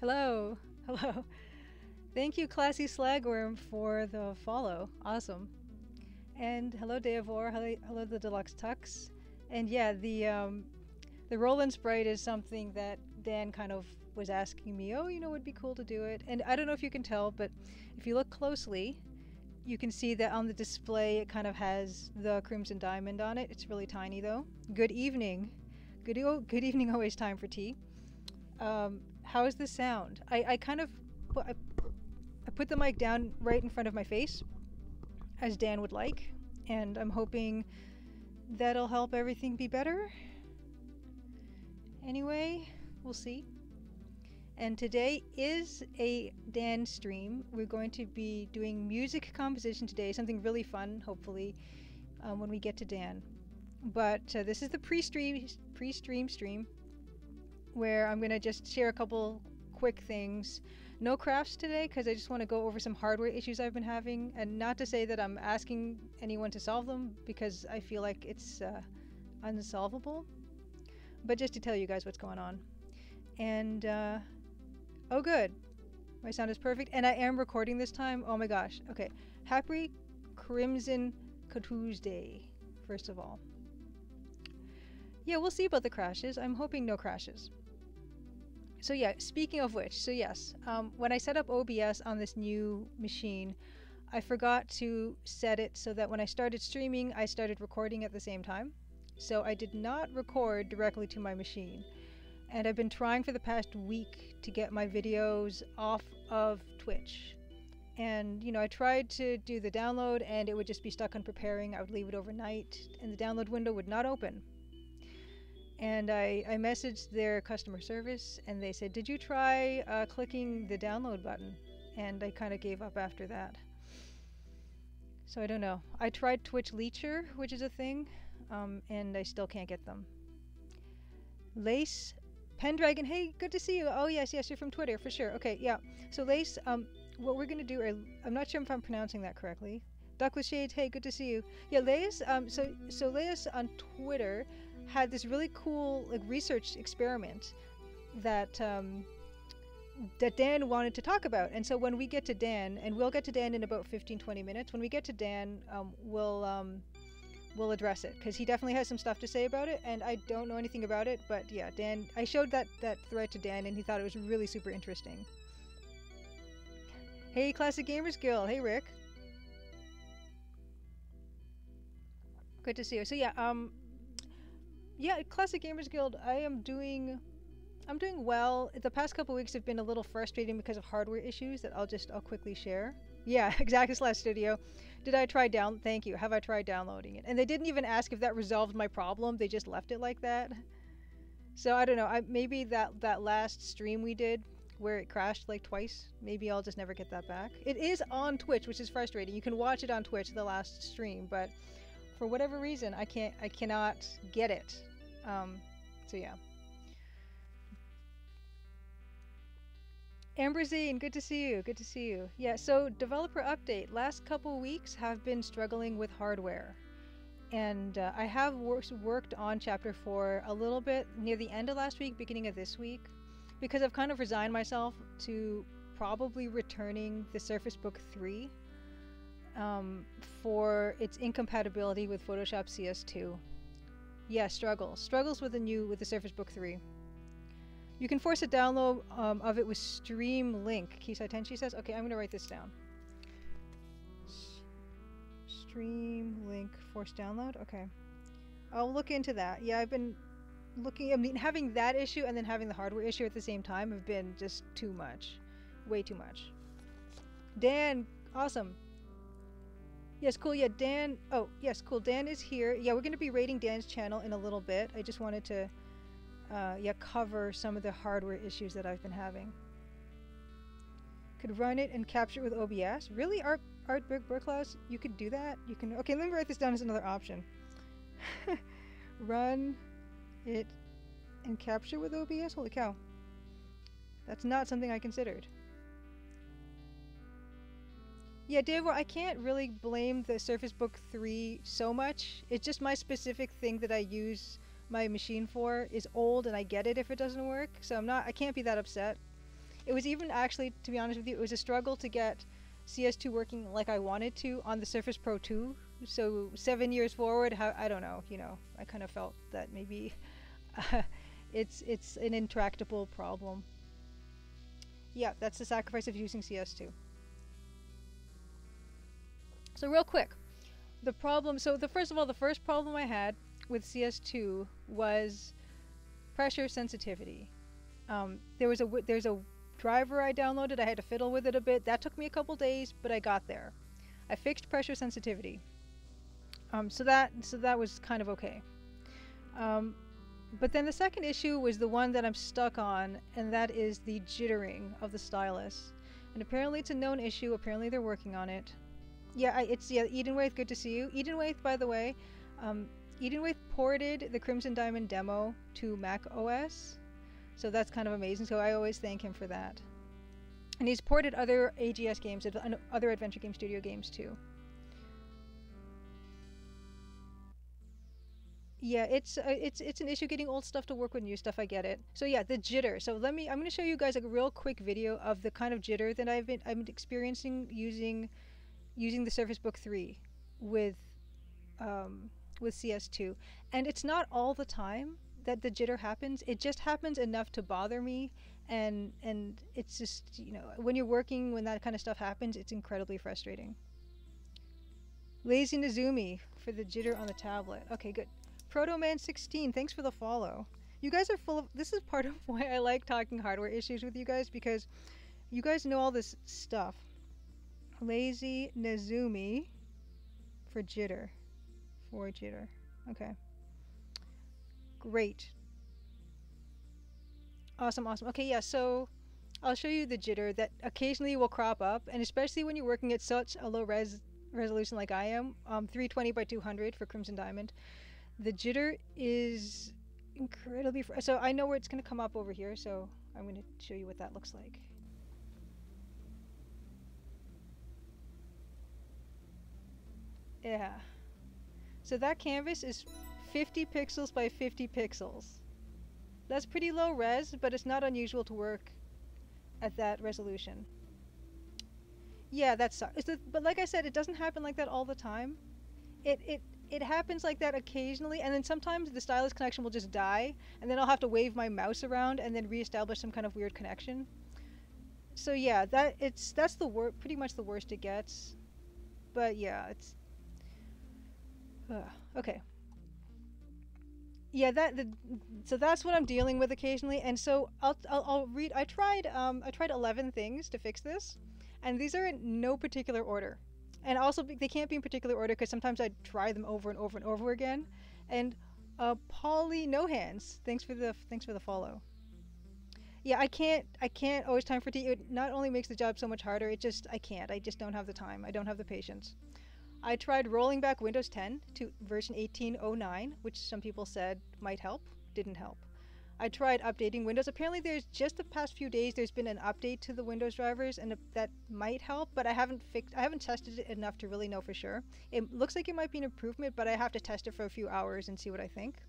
Hello. Hello. Thank you, Classy Slagworm, for the follow. Awesome. And hello, Deavor. Hello, the Deluxe Tux. And yeah, the Roland Sprite is something that Dan kind of was asking me, oh, would be cool to do it. And I don't know if you can tell, but if you look closely, you can see that on the display it kind of has the Crimson Diamond on it. It's really tiny though. Good evening. Good evening, always time for tea. How is the sound? I kind of I put the mic down right in front of my face, as Dan would like, and I'm hoping that'll help everything be better. Anyway, we'll see. And today is a Dan stream. We're going to be doing music composition today, something really fun, hopefully, when we get to Dan. But this is the pre-stream stream, where I'm going to just share a couple quick things. No crafts today, because I just want to go over some hardware issues I've been having, and not to say that I'm asking anyone to solve them, because I feel like it's unsolvable, but just to tell you guys what's going on. And oh good, my sound is perfect, and I am recording this time. Oh my gosh. Okay, happy Crimson Tuesday, first of all. Yeah, we'll see about the crashes. I'm hoping no crashes. So yeah, speaking of which, so yes, when I set up OBS on this new machine, I forgot to set it so that when I started streaming, I started recording at the same time. So I did not record directly to my machine. And I've been trying for the past week to get my videos off of Twitch. And, I tried to do the download and it would just be stuck on preparing. I would leave it overnight and the download window would not open. And I messaged their customer service and they said, did you try clicking the download button? And I kind of gave up after that. So I don't know. I tried Twitch Leecher, which is a thing, and I still can't get them. Lace, Pendragon, hey, good to see you. Oh yes, you're from Twitter, for sure. Okay, yeah. So Lace, what we're going to do, I'm not sure if I'm pronouncing that correctly. Duck with Shades, hey, good to see you. Yeah, Lace, so Lace on Twitter had this really cool research experiment that that Dan wanted to talk about. And so when we get to Dan, and we'll get to Dan in about 15-20 minutes, when we get to Dan, we'll address it, because he definitely has some stuff to say about it, and I don't know anything about it, but yeah, Dan, I showed that thread to Dan and he thought it was really super interesting. Hey, Classic Gamers Guild, hey Rick. Good to see you. So yeah, yeah, Classic Gamers Guild, I'm doing well. The past couple weeks have been a little frustrating because of hardware issues that I'll quickly share. Yeah, exactly, Slash Studio. Did I try thank you. Have I tried downloading it? And they didn't even ask if that resolved my problem. They just left it like that. So I don't know. Maybe that last stream we did where it crashed like twice, maybe I'll just never get that back. It is on Twitch, which is frustrating. You can watch it on Twitch, the last stream, but for whatever reason, I cannot get it. So yeah. Amberzine, good to see you. Good to see you. Yeah, so developer update. Last couple weeks have been struggling with hardware. And I have worked on Chapter 4 a little bit near the end of last week, beginning of this week, because I've kind of resigned myself to probably returning the Surface Book 3 for its incompatibility with Photoshop CS2. Yeah, struggles with the Surface Book 3. You can force a download of it with Stream Link. Kisai Tenchi says, okay, I'm gonna write this down. Stream Link force download. Okay, I'll look into that. Yeah, I've been looking. I mean, having that issue and then having the hardware issue at the same time have been just too much, way too much. Dan, awesome. Yes, cool. Yeah, Dan. Oh, yes, cool. Dan is here. Yeah, we're going to be rating Dan's channel in a little bit. I just wanted to, yeah, cover some of the hardware issues that I've been having. Could run it and capture it with OBS. Really, Art Burklaus? You could do that. You can. Okay, let me write this down as another option. Run it and capture with OBS. Holy cow! That's not something I considered. Yeah, Devo, I can't really blame the Surface Book 3 so much. It's just my specific thing that I use my machine for is old, and I get it if it doesn't work. So I can't be that upset. It was even actually, to be honest with you, it was a struggle to get CS2 working like I wanted to on the Surface Pro 2. So 7 years forward, I don't know, I kind of felt that maybe it's an intractable problem. Yeah, that's the sacrifice of using CS2. So real quick, the problem, first of all, the first problem I had with CS2 was pressure sensitivity. There's a driver I downloaded. I had to fiddle with it a bit. That took me a couple days, but I got there. I fixed pressure sensitivity. So that was kind of okay. But then the second issue was the one that I'm stuck on, and that is the jittering of the stylus. And apparently it's a known issue. Apparently they're working on it. Yeah, Edenwaith, good to see you. Edenwaith, by the way, Edenwaith ported the Crimson Diamond demo to Mac OS. So that's kind of amazing. So I always thank him for that. And he's ported other AGS games, other Adventure Game Studio games too. Yeah, it's an issue getting old stuff to work with new stuff. I get it. So yeah, the jitter. So I'm going to show you guys a real quick video of the kind of jitter that I've been experiencing using the Surface Book 3 with CS2, and it's not all the time that the jitter happens. It just happens enough to bother me, and it's just, when you're working, when that kind of stuff happens, it's incredibly frustrating. Lazy Nazumi for the jitter on the tablet. Okay, good. Protoman16, thanks for the follow. You guys are full of, this is part of why I like talking hardware issues with you guys, because you guys know all this stuff. Lazy Nazumi for jitter. Okay. Great. Awesome. Okay, yeah, so I'll show you the jitter that occasionally will crop up, and especially when you're working at such a low resolution like I am, 320 by 200 for Crimson Diamond. The jitter is incredibly... So I know where it's going to come up over here, so I'm going to show you what that looks like. Yeah. So that canvas is 50 pixels by 50 pixels. That's pretty low res, but it's not unusual to work at that resolution. Yeah, that sucks. But like I said, it doesn't happen like that all the time. It happens like that occasionally, and then sometimes the stylus connection will just die, and then I'll have to wave my mouse around and then reestablish some kind of weird connection. So yeah, that's pretty much the worst it gets. But yeah, it's okay. Yeah, so that's what I'm dealing with occasionally, and so I'll read. I tried 11 things to fix this, and these are in no particular order, and also they can't be in particular order because sometimes I try them over and over and over again. And Polly No Hands, thanks for the follow. Yeah, I can't always time for tea. It not only makes the job so much harder, I just don't have the time. I don't have the patience. I tried rolling back Windows 10 to version 1809, which some people said might help. Didn't help. I tried updating Windows. Apparently there's just the past few days there's been an update to the Windows drivers, and that might help, but I haven't tested it enough to really know for sure. It looks like it might be an improvement, but I have to test it for a few hours and see what I think.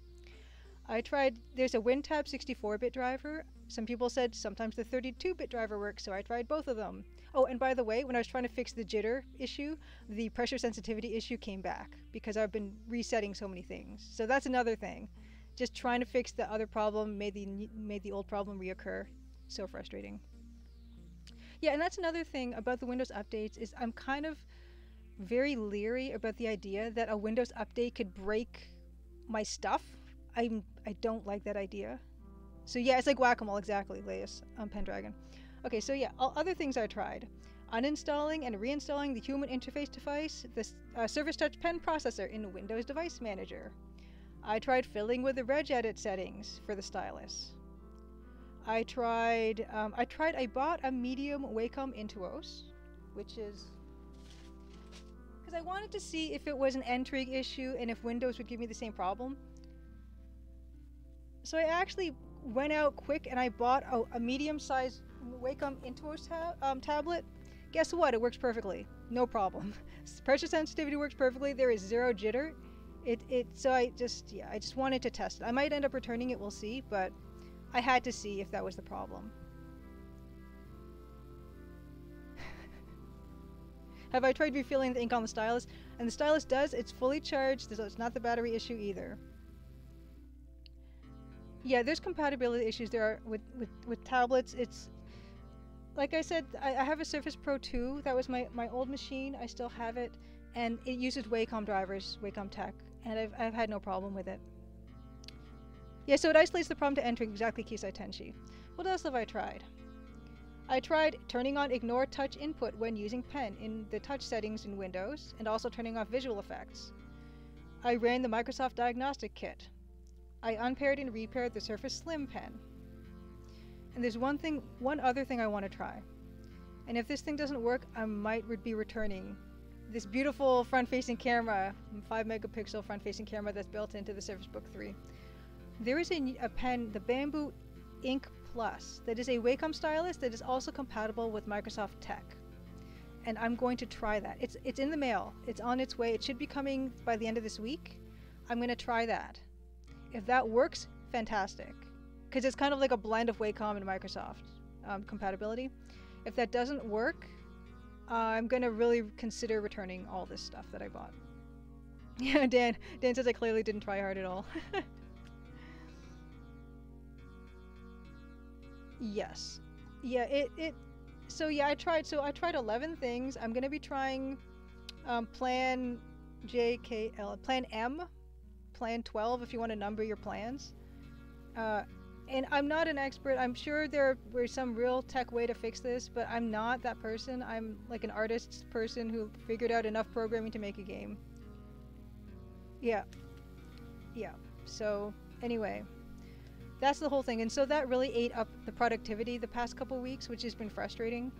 There's a WinTab 64-bit driver. Some people said sometimes the 32-bit driver works, so I tried both of them. Oh, and by the way, when I was trying to fix the jitter issue, the pressure sensitivity issue came back because I've been resetting so many things. So that's another thing. Just trying to fix the other problem made the old problem reoccur. So frustrating. Yeah, and that's another thing about the Windows updates is I'm kind of very leery about the idea that a Windows update could break my stuff. I don't like that idea. So yeah, it's like whack-a-mole, exactly, Laius, Pendragon. Okay, so yeah, other things I tried. Uninstalling and reinstalling the Human Interface device, the Surface Touch Pen processor in Windows Device Manager. I tried fiddling with the regedit settings for the stylus. I bought a medium Wacom Intuos, which is... because I wanted to see if it was an N-Trig issue and if Windows would give me the same problem. So I actually went out quick and I bought a medium-sized Wacom Intuos tablet. Guess what? It works perfectly. No problem. Pressure sensitivity works perfectly. There is zero jitter. So I just wanted to test it. I might end up returning it, we'll see, but I had to see if that was the problem. Have I tried refilling the ink on the stylus? And the stylus does. It's fully charged, so it's not the battery issue either. Yeah, there's compatibility issues there are with tablets. It's like I said, I have a Surface Pro 2. That was my old machine. I still have it, and it uses Wacom drivers, Wacom Tech, and I've had no problem with it. Yeah, so it isolates the problem to entering exactly Kisai Tenshi. What else have I tried? I tried turning on Ignore Touch Input when using pen in the touch settings in Windows, and also turning off visual effects. I ran the Microsoft Diagnostic Kit. I unpaired and repaired the Surface Slim pen. And there's one other thing I want to try. And if this thing doesn't work, I might be returning this beautiful front-facing camera, 5 megapixel front-facing camera that's built into the Surface Book 3. There is a pen, the Bamboo Ink Plus, that is a Wacom stylus that is also compatible with Microsoft Tech. And I'm going to try that. It's in the mail. It's on its way. It should be coming by the end of this week. I'm going to try that. If that works, fantastic. Because it's kind of like a blend of Wacom and Microsoft compatibility. If that doesn't work, I'm going to really consider returning all this stuff that I bought. Yeah, Dan says I clearly didn't try hard at all. Yes. Yeah, so yeah, I tried 11 things. I'm going to be trying Plan JKL, Plan M, Plan 12 if you want to number your plans. And I'm not an expert. I'm sure there were some real tech way to fix this, but I'm not that person. I'm like an artist person who figured out enough programming to make a game. Yeah. Yeah. So anyway, that's the whole thing. And so that really ate up the productivity the past couple weeks, which has been frustrating.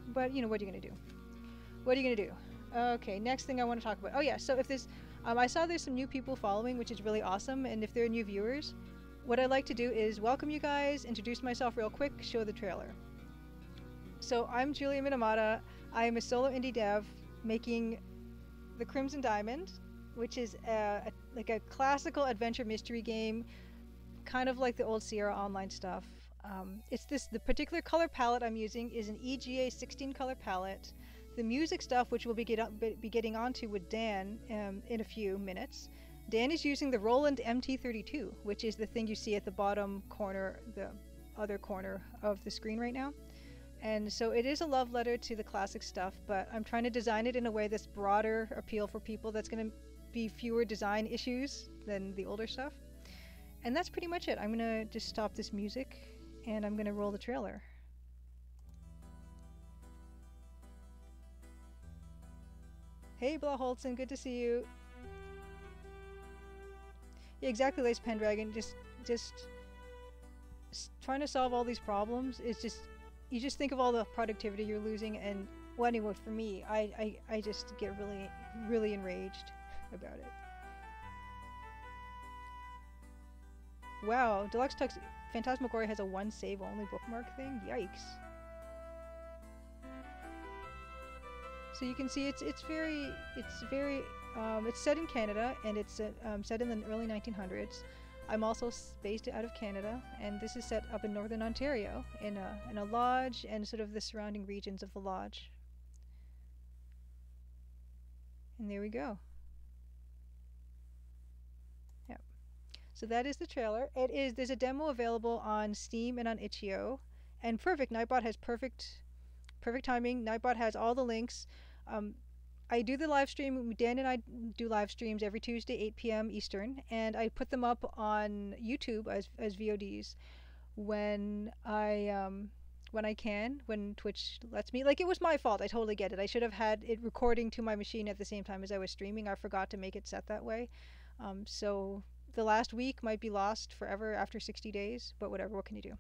But you know, what are you going to do? What are you going to do? Okay, next thing I want to talk about. Oh yeah, so if this, I saw there's some new people following, which is really awesome. And if they're new viewers, what I'd like to do is welcome you guys, introduce myself real quick, show the trailer. So I'm Julia Minamata. I am a solo indie dev making The Crimson Diamond, which is like a classical adventure mystery game, kind of like the old Sierra Online stuff. The particular color palette I'm using is an EGA 16 color palette. The music stuff, which we'll be getting onto with Dan in a few minutes. Dan is using the Roland MT32, which is the thing you see at the bottom corner, the other corner of the screen right now. And so it is a love letter to the classic stuff, but I'm trying to design it in a way that's broader appeal for people, that's going to be fewer design issues than the older stuff. And that's pretty much it. I'm going to just stop this music and I'm going to roll the trailer. Hey Blah Holtzen, good to see you. Yeah, exactly, Lace Pendragon. Just trying to solve all these problems is just, you just think of all the productivity you're losing, and well, anyway, for me, I just get really, really enraged about it. Wow, Deluxe Tux Phantasmagoria has a one save only bookmark thing? Yikes. So you can see it's set in Canada, and it's set in the early 1900s. I'm also based out of Canada, and this is set up in northern Ontario in a lodge and sort of the surrounding regions of the lodge. And there we go. Yep. So that is the trailer. There's a demo available on Steam and on itch.io, and perfect. Nightbot has perfect timing. Nightbot has all the links. I do the live stream. Dan and I do live streams every Tuesday, 8 p.m. Eastern, and I put them up on YouTube as VODs when I can, when Twitch lets me. Like, it was my fault. I totally get it. I should have had it recording to my machine at the same time as I was streaming. I forgot to make it set that way. So the last week might be lost forever after 60 days, but whatever. What can you do?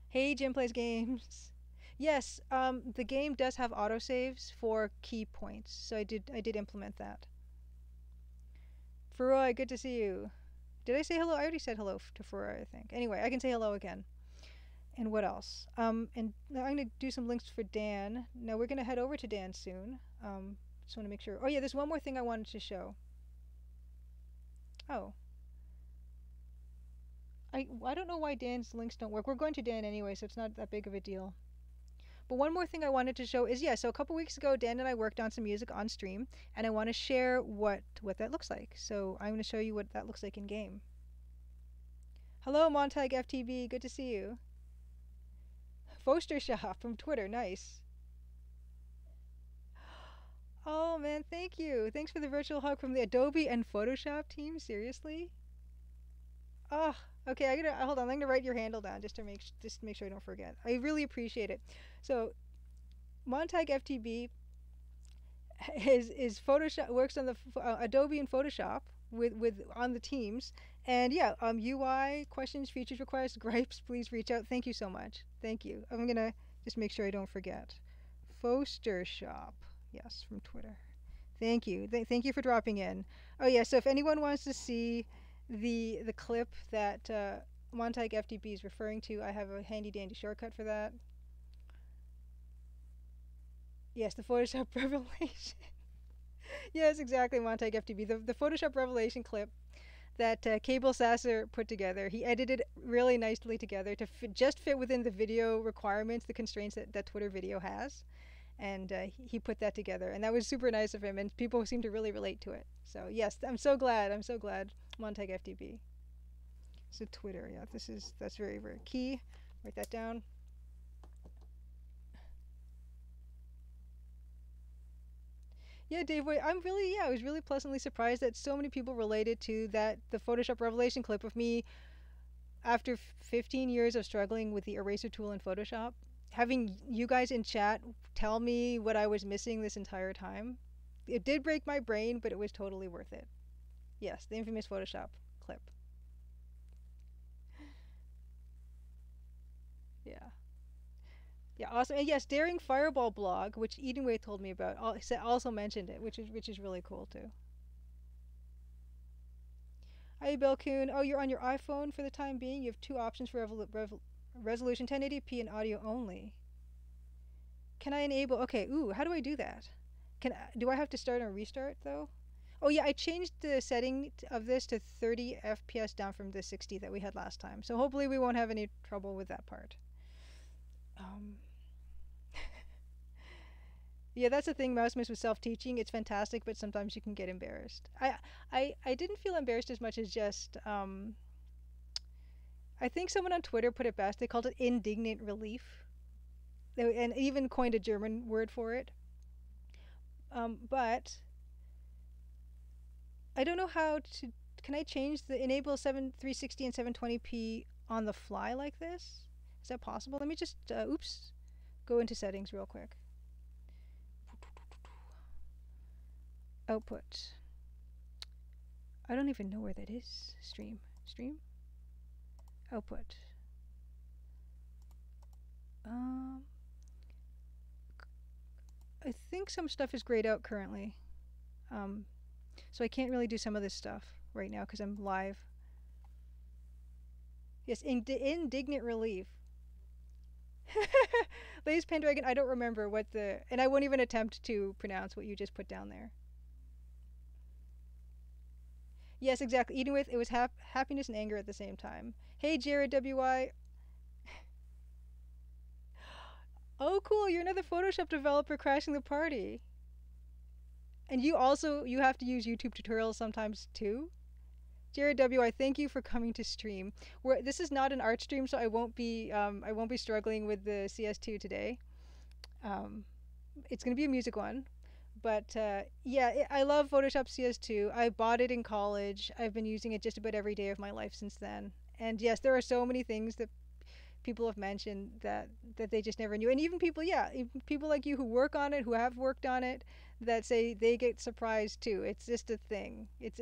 Hey, Jim Plays Games. Yes, the game does have autosaves for key points, so I did implement that. Ferroy, good to see you. Did I say hello? I already said hello to Ferroy, I think. Anyway, I can say hello again. And what else? And now I'm going to do some links for Dan. Now we're going to head over to Dan soon. Just want to make sure. Oh yeah, there's one more thing I wanted to show. Oh. I don't know why Dan's links don't work. We're going to Dan anyway, so it's not that big of a deal. But one more thing I wanted to show is, yeah, so a couple weeks ago, Dan and I worked on some music on stream, and I want to share what that looks like. So I'm going to show you what that looks like in game. Hello, Montag FTB. Good to see you. Foster Shop from Twitter. Nice. Oh man, thank you. Thanks for the virtual hug from the Adobe and Photoshop team. Seriously? Oh, okay. I gotta hold on. I'm gonna write your handle down just to make sure I don't forget. I really appreciate it. So Montag FTB is Photoshop, works on the Adobe and Photoshop with on the teams. And yeah, UI questions, features, requests, gripes, please reach out. Thank you so much. Thank you. I'm gonna just make sure I don't forget. Foster Shop, yes, from Twitter. Thank you. Thank you for dropping in. Oh yeah, so if anyone wants to see the clip that Montag FTB is referring to, I have a handy dandy shortcut for that. Yes, the Photoshop revelation. Yes, exactly, Montag FTB. The Photoshop revelation clip that Cable Sasser put together. He edited really nicely together to just fit within the video requirements, the constraints that Twitter video has. And he put that together. And that was super nice of him. And people seem to really relate to it. So, yes, I'm so glad. I'm so glad. Montag FTB. So, Twitter. Yeah, that's very, very key. Write that down. Yeah, Dave, I was really pleasantly surprised that so many people related to the Photoshop revelation clip of me after 15 years of struggling with the eraser tool in Photoshop. Having you guys in chat tell me what I was missing this entire time. It did break my brain, but it was totally worth it. Yes, the infamous Photoshop clip. Yeah. Yeah, awesome. And yes, Daring Fireball blog, which Edenway told me about, also mentioned it, which is really cool too. Hi, Belcoon. Oh, you're on your iPhone for the time being. You have two options for resolution 1080p and audio only. Can I enable? Okay. Ooh, how do I do that? Do I have to start and restart though? Oh yeah, I changed the setting of this to 30 FPS down from the 60 that we had last time. So hopefully we won't have any trouble with that part. Yeah, that's the thing. Mousemas with self-teaching. It's fantastic, but sometimes you can get embarrassed. I didn't feel embarrassed as much as just I think someone on Twitter put it best. They called it indignant relief, and even coined a German word for it. But I don't know how to. Can I change the enable 360 and 720p on the fly like this? Is that possible? Let me just go into settings real quick. Output. I don't even know where that is. Stream. Output. I think some stuff is grayed out currently. So I can't really do some of this stuff right now because I'm live. Yes, indignant relief. Lays Pendragon, I don't remember what and I won't even attempt to pronounce what you just put down there. Yes, exactly. Eating with, it was happiness and anger at the same time. Hey, Jared WI. Oh, cool. You're another Photoshop developer crashing the party. And you have to use YouTube tutorials sometimes too? Jared WI, thank you for coming to stream. This is not an art stream, so I won't be struggling with the CS2 today. It's going to be a music one. But yeah, I love Photoshop CS2. I bought it in college. I've been using it just about every day of my life since then. And yes, there are so many things that people have mentioned that they just never knew. And even people like you who work on it, who have worked on it, that say they get surprised too. It's just a thing. It's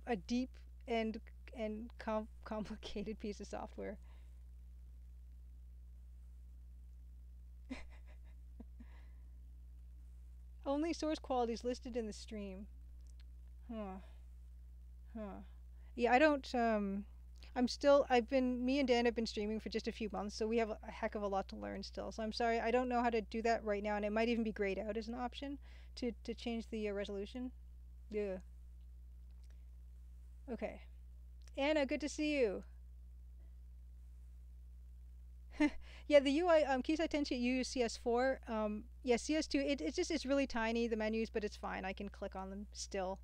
a deep and complicated piece of software. Only source quality is listed in the stream. Yeah, I don't, me and Dan have been streaming for just a few months, so we have a heck of a lot to learn still. So I'm sorry, I don't know how to do that right now, and it might even be grayed out as an option to change the resolution. Yeah. Okay. Anna, good to see you. Yeah, the UI, keys I tend to use CS4. Yeah, CS2, it's really tiny, the menus, but it's fine. I can click on them still.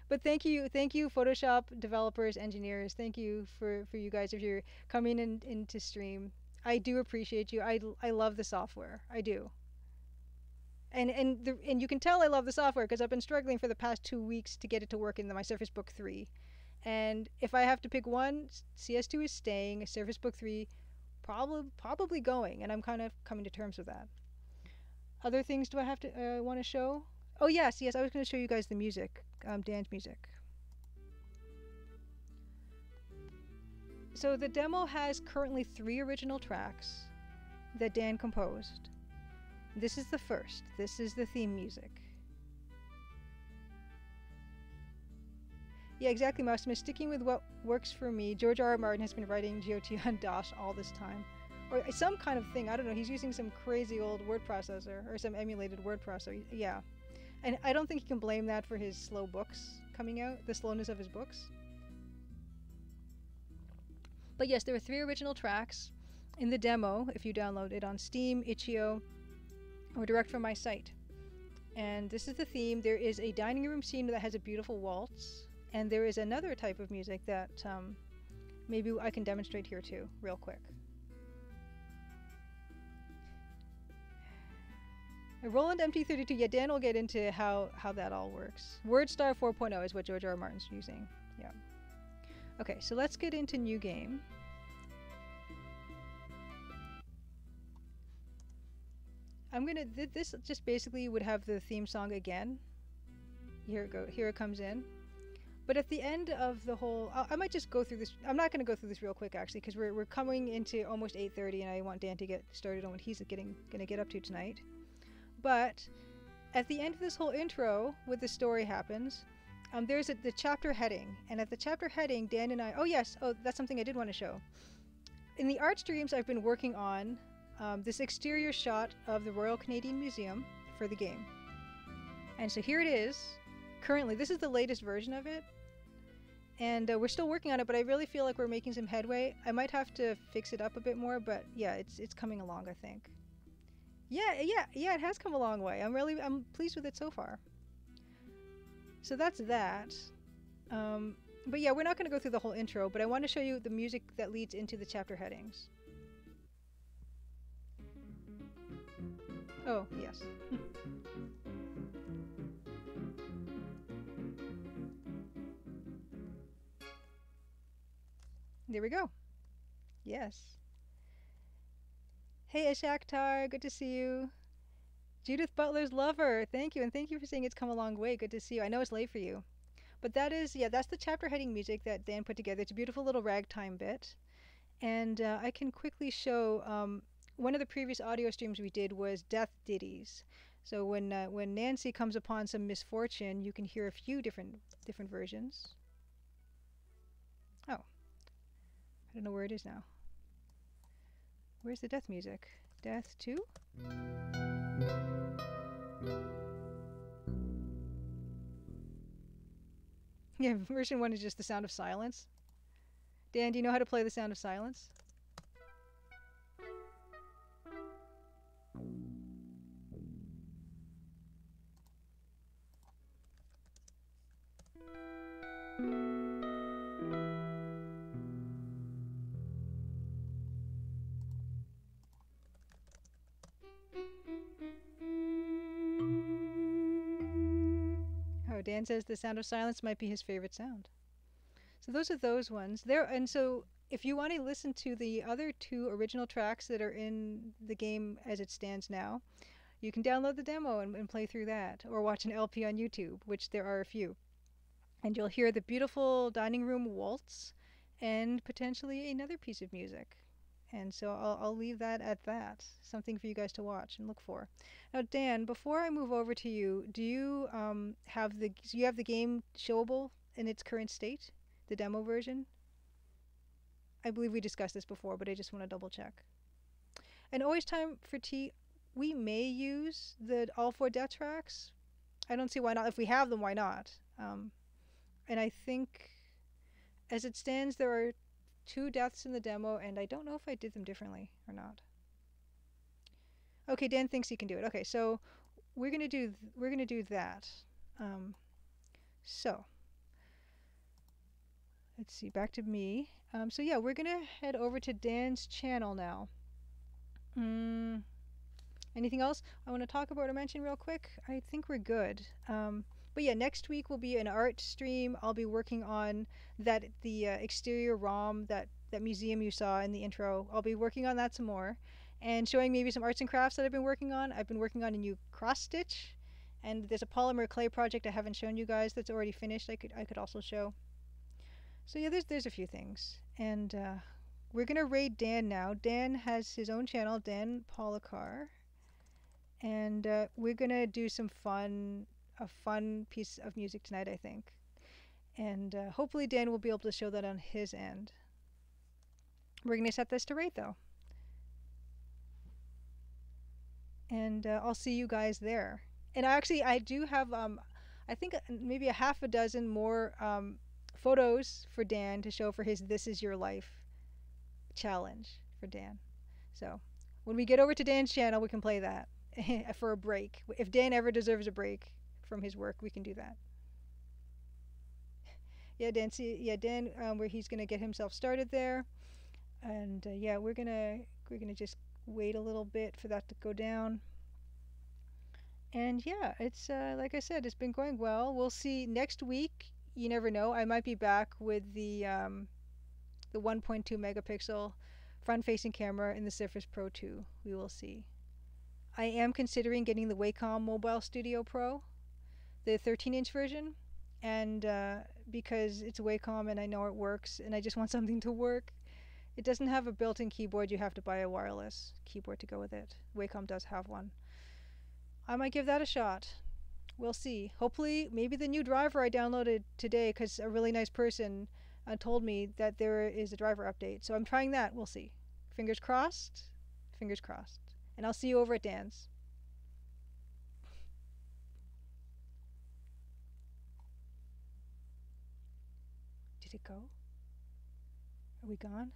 But thank you, Photoshop developers, engineers. Thank you for you guys if you're coming into stream. I do appreciate you. I love the software. I do. And you can tell I love the software because I've been struggling for the past 2 weeks to get it to work in my Surface Book 3. And if I have to pick one, CS2 is staying, Surface Book 3 probably going, and I'm kind of coming to terms with that. Other things do I have to want to show? Oh yes, I was going to show you guys the music, Dan's music. So the demo has currently 3 original tracks that Dan composed. This is the first. This is the theme music. Yeah, exactly, Mouse. Sticking with what works for me. George R. R. Martin has been writing GOT on DOS all this time. Or some kind of thing. I don't know. He's using some crazy old word processor or some emulated word processor. Yeah. And I don't think he can blame that for his slow books coming out, the slowness of his books. But yes, there are 3 original tracks in the demo if you download it on Steam, Itch.io, or direct from my site. And this is the theme. There is a dining room scene that has a beautiful waltz. And there is another type of music that maybe I can demonstrate here too, real quick. A Roland MT32, yeah, Dan will get into how that all works. WordStar 4.0 is what George R. R. Martin's using, yeah. Okay, so let's get into new game. This just basically would have the theme song again. Here it comes in. But at the end of the whole, I might just go through this. I'm not going to go through this real quick actually, because we're coming into almost 8:30, and I want Dan to get started on what he's going to get up to tonight. But at the end of this whole intro, where the story happens, there's the chapter heading, and at the chapter heading, Dan and I. Oh, that's something I did want to show. In the art streams, I've been working on this exterior shot of the Royal Canadian Museum for the game, and so here it is. Currently, this is the latest version of it. And we're still working on it, but I really feel like we're making some headway. I might have to fix it up a bit more, but yeah, it's coming along, I think. Yeah, it has come a long way. I'm pleased with it so far. So that's that. But yeah, we're not going to go through the whole intro, but I want to show you the music that leads into the chapter headings. Oh, yes. There we go. Yes. Hey, Ashaktar, good to see you. Judith Butler's lover, thank you, and thank you for saying it's come a long way. Good to see you. I know it's late for you. But that's the chapter heading music that Dan put together. It's a beautiful little ragtime bit. And I can quickly show, one of the previous audio streams we did was Death Ditties. So when Nancy comes upon some misfortune, you can hear a few different versions. Oh. I don't know where it is now. Where's the death music? Death 2? Yeah, version 1 is just the sound of silence. Dan, do you know how to play the sound of silence? Dan says the sound of silence might be his favorite sound. So those are those ones. And so if you want to listen to the other 2 original tracks that are in the game as it stands now, you can download the demo and play through that, or watch an LP on YouTube, which there are a few. And you'll hear the beautiful dining room waltz and potentially another piece of music. And so I'll leave that at that. Something for you guys to watch and look for. Now, Dan, before I move over to you, do you have the game showable in its current state, the demo version? I believe we discussed this before, but I just want to double check. And Always Time for Tea, we may use all 4 death tracks. I don't see why not. If we have them, why not? And I think, as it stands, there are 2 deaths in the demo, and I don't know if I did them differently or not. Okay, Dan thinks he can do it. Okay, so we're gonna do that. So let's see, back to me. So yeah, we're gonna head over to Dan's channel now. Anything else I want to talk about or mention real quick? I think we're good. But yeah, next week will be an art stream. I'll be working on the exterior ROM, that museum you saw in the intro. I'll be working on that some more, and showing maybe some arts and crafts that I've been working on. I've been working on a new cross stitch, and there's a polymer clay project I haven't shown you guys that's already finished. I could also show. So yeah, there's a few things, and we're gonna raid Dan now. Dan has his own channel, Dan Polakar, and we're gonna do a fun piece of music tonight, I think, and hopefully Dan will be able to show that on his end. We're gonna set this to raid though, and I'll see you guys there. And I do have I think maybe a half a dozen more photos for Dan to show for his This Is Your Life challenge for Dan. So when we get over to Dan's channel, we can play that for a break. If Dan ever deserves a break from his work, we can do that. Yeah, Dan, where he's gonna get himself started there, and yeah, we're gonna just wait a little bit for that to go down. And yeah, it's like I said, it's been going well. We'll see next week. You never know. I might be back with the 1.2 megapixel front-facing camera in the Surface Pro 2. We will see. I am considering getting the Wacom Mobile Studio Pro, the 13-inch version, and because it's Wacom and I know it works, and I just want something to work. It doesn't have a built-in keyboard. You have to buy a wireless keyboard to go with it. Wacom does have one. I might give that a shot. We'll see. Hopefully, maybe the new driver I downloaded today, because a really nice person told me that there is a driver update. So I'm trying that. We'll see. Fingers crossed. Fingers crossed. And I'll see you over at Dan's. Did it go? Are we gone?